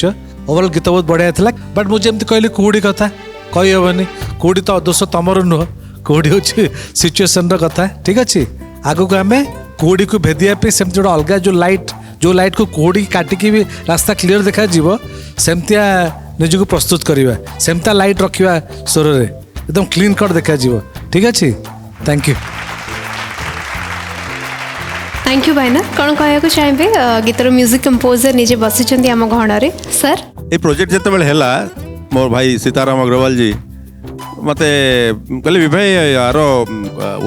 Speaker 5: ओवरऑल गीत बहुत बढ़िया था बट मुझे एमती कहली कुहुड़ी कथा कही हेनी कुहुड़ी तो दोष तुमर नुह कुहुड़ी हूँ सिचुएसन कथा ठीक अच्छे आगू को आम कुहुड़ी को भेदिया सेमती गोटे अलग जो लाइट को कुहुड़ी काटिकी भी रास्ता क्लीयर देखा सेमतिया निजक प्रस्तुत करवा सेमता लाइट रखा स्वर में एकदम क्लीन कट देखा ठीक अच्छे थैंक यू
Speaker 1: थैंक यू भाईना कौन कहना चाहिए गीतर म्यूजिक कंपोजर निजे बसी आम घणरे सर
Speaker 3: ये प्रोजेक्ट जिते है मोर भाई सीताराम अग्रवाल जी मते कहले विभाई यार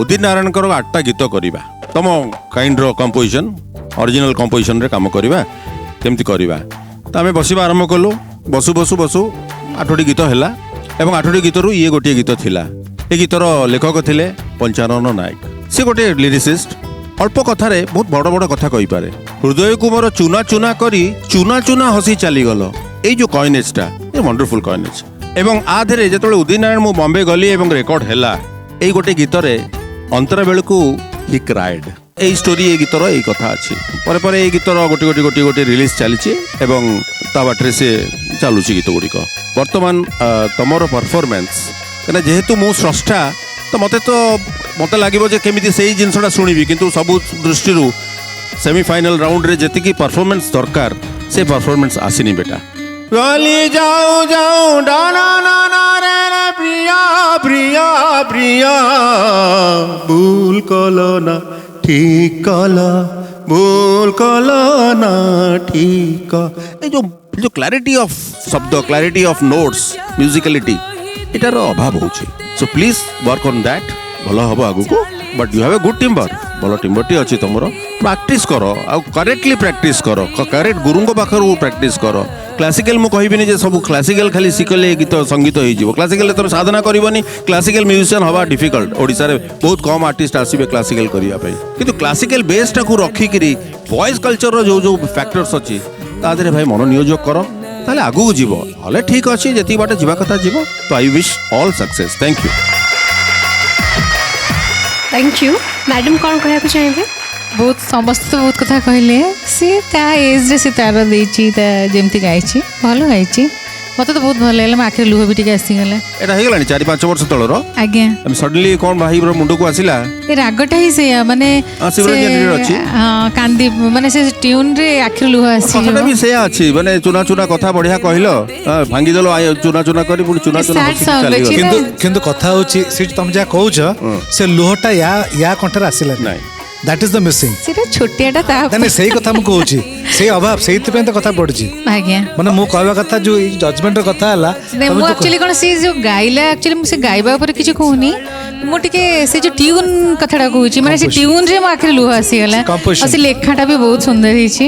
Speaker 3: उदित नारायण 8टा गीत करवा तुम काइंड कंपोजिशन ओरिजिनल कंपोजिशन रे काम करवा केमती करवा तो आम बसवा आरंभ कलु बसु बसु बसु 8टी गीत है एवं 8टी गीतर ये गोटे गीत थिला ये गीतर लेखक थिले पंचानन नायक सी गोटे लिरिसिस्ट अल्प कथारे बहुत बड़ बड़ कथा कही पारे हृदय को मोर चुना चुना करी चुना चुना हसी चलीगल ये जो कॉइनेजटा ये वंडरफुल कॉइनेज एवं आधे जो उदित नारायण मु बॉम्बे गली एवं रेकर्ड हैला ये गोटे गीतरे अंतरा बेल को ही क्राइड यही स्टोरी ये गीतर यही कथा अच्छी पर पर ये गीतर गोटे गोटे गोटे गोटे रिलीज चली एवं ता बाटे से चलुची गीत गुड़िक बर्तमान तुमर परफॉर्मेंस कहीं जेहेतु मु स्रष्टा तो मत लगे केमी से जिनसा शुणी किंतु सबू दृष्टि सेमीफाइनल राउंड रे जेतिकी परफॉर्मेंस दरकार से परफॉर्मेंस आसीनी बेटा गली जाऊं जाऊं डाना ना रे प्रिया प्रिया प्रिया भूल कलो ना ठीक कला भूल कलो ना ठीक जो जो क्लैरिटी ऑफ शब्द क्लैरिटी ऑफ नोट्स म्यूजिकलिटी इटार अभाव होची so please work on that भल हम आगु को but you have a good timber भल टिम्बरटी अच्छी तुम प्रैक्टिस कर करेक्टली प्रैक्टिस कर करेक्ट गुरु पाखर प्रैक्टिस कर क्लासिकल मु कहबिनी जे सब क्लासिकल खाली शिखले गीत संगीत हो क्लासिकल तुम साधना करनी क्लासिकल म्यूजिशियन हवा डिफिकल्ट ओडिशा रे बहुत कम आर्टिस्ट आसबे क्लासिकल करने किंतु क्लासिकल बेस टाक रखिक वॉइस कल्चर जो जो फैक्टर्स अच्छी तादे भाई मन नियोजक कर ताले आगू जीव हले ठीक अच्छे जी बाटे जीवा कथा जीव तो I wish all success
Speaker 1: thank you madam कौन कहना चाहिए
Speaker 2: बहुत समस्त बहुत कथा कहले सी ता एज रे सी तार देची ता जेमती गाइची भलो गाइची मत तो बहुत भल लागला आखिर लुह भी टिके आसी गला
Speaker 3: एटा हे गलानी 4-5 वर्ष तळर
Speaker 2: आज्ञा
Speaker 3: हम सडनली कोन भाई रो मुंडो को आसिला
Speaker 2: ए रागटा ही से माने
Speaker 3: शिवरंजन रे अछि
Speaker 2: हां कांदी माने से ट्यून रे आखिर लुह आसी
Speaker 3: कथाटा भी से अछि माने चुना चुना कथा बढ़िया कहिलो भांगी देलो चुना चुना करी पुनी चुना चुना चली
Speaker 5: किंतु किंतु कथा होची से तुम जा कहउछ से लुहटा या कंठर आसिला
Speaker 3: नाही
Speaker 5: दैट इज द मिसिंग
Speaker 2: सेटा छोटियाटा ता
Speaker 5: नहीं सही कथा मु कहउची से अभाव सेहि पे तो कथा पड़ची
Speaker 2: आज्ञा
Speaker 5: माने मु कहबा कथा जो जजमेंट कथा हला
Speaker 2: मु एक्चुअली कोन से जो गाइला एक्चुअली मु से गाइबा ऊपर किछ कहूनी ମୁଁ ଟିକେ ସେ ଯୋଉ ଟ୍ୟୁନ୍ କଥାଟା କହୁଛି ମାନେ ସେ ଟ୍ୟୁନ୍ରେ ମୋ ଆଖିରେ ଲୁହ ଆସିଗଲା
Speaker 5: Composition.
Speaker 2: ଆଉ ସେ ଲେଖାଟା ବି ବହୁତ ସୁନ୍ଦର ହେଇଛି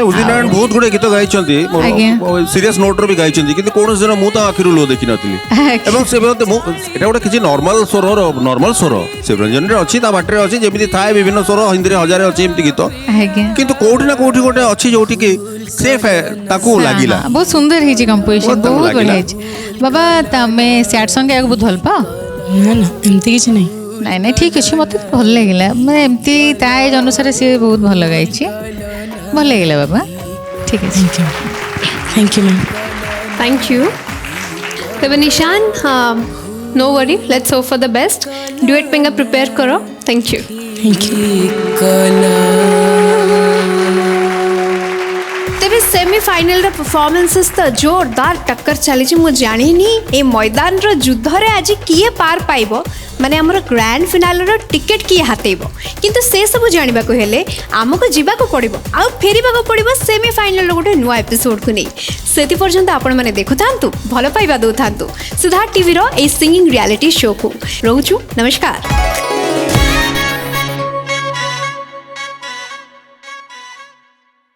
Speaker 3: ଉଦିତ ନାରାୟଣ ବହୁତ ଗୁଡେ ଗୀତ ଗାଇଛନ୍ତି
Speaker 2: ଆଜ୍ଞା।
Speaker 3: ସିରିୟସ୍ ନୋଟ୍ର ବି ଗାଇଛନ୍ତି କିନ୍ତୁ କୌଣସି ଦିନ ମୁଁ ତା ଆଖିରୁ ଲୁହ ଦେଖିନଥିଲି ଏବଂ ସେ ଏଟା ଗୋଟେ କିଛି ନର୍ମାଲ ସ୍ୱର ଶିବରଞ୍ଜନରେ ଅଛି ତା ବାଟରେ ଅଛି ଯେମିତି ଥାଏ ବିଭିନ୍ନ ସ୍ୱର ହିନ୍ଦୀରେ ହଜାରେ ଅଛି ଏମିତି ଗୀତ
Speaker 2: ଆଜ୍ଞା
Speaker 3: କିନ୍ତୁ କୋଉଠି ନା କୋଉଠି ଗୋଟେ ଅଛି ଯୋଉଠି କି ସେ ତାକୁ ଲାଗିଲା
Speaker 2: ବହୁତ ସୁନ୍ଦର ହେଇଛି କମ୍ପୋଜିସନ
Speaker 3: ବହୁତ
Speaker 2: ବହୁତ
Speaker 3: ଲାଗିଲା।
Speaker 2: ବଢିଆ ହେଇଛି ବାବା ତମେ ସ୍ୟାଡ୍ ସଙ୍ଗ୍ ଗାଇବାକୁ ବହୁତ ଭଲ ପାଅ
Speaker 9: ନା ନା ଏମିତି କିଛି ନାହିଁ
Speaker 2: ନାଇଁ ନାଇଁ ଠିକ୍ ଅଛି ମୋତେ ଭଲ ଲାଗିଲା ମାନେ ଏମିତି ତା ଏଜ୍ ଅନୁସାରେ ସିଏ ବହୁତ ଭଲ ଗାଇଛି ଭଲ ଲାଗିଲା ବାବା ଠିକ୍ ଅଛି
Speaker 9: thank you ma'am
Speaker 1: thank you तेबे Nishan no worry let's hope for the best duet पेंगा प्रिपेयर करो थैंक यू
Speaker 9: ଥ୍ୟାଙ୍କ ୟୁ
Speaker 1: तेबे सेमीफाइनल रे परफॉर्मेंसेस तो जोरदार टक्कर चली मु जानिनी ए मैदान रो युद्ध रे आज किए पार पाइबो माने हमर ग्रैंड फिनाल रो टिकट किए हातेइबो किंतु से सब जानिबा को हेले हमको जीवा को पड़िबो आ फेरिबा को पड़िबो सेमीफाइनल रो गोटे नुआ एपिसोड को नै सेति पर्यंत आपण माने देखु थांतु भलो पाइबा दउ थांतु सुधा TV row A singing reality show को रहउछु नमस्कार।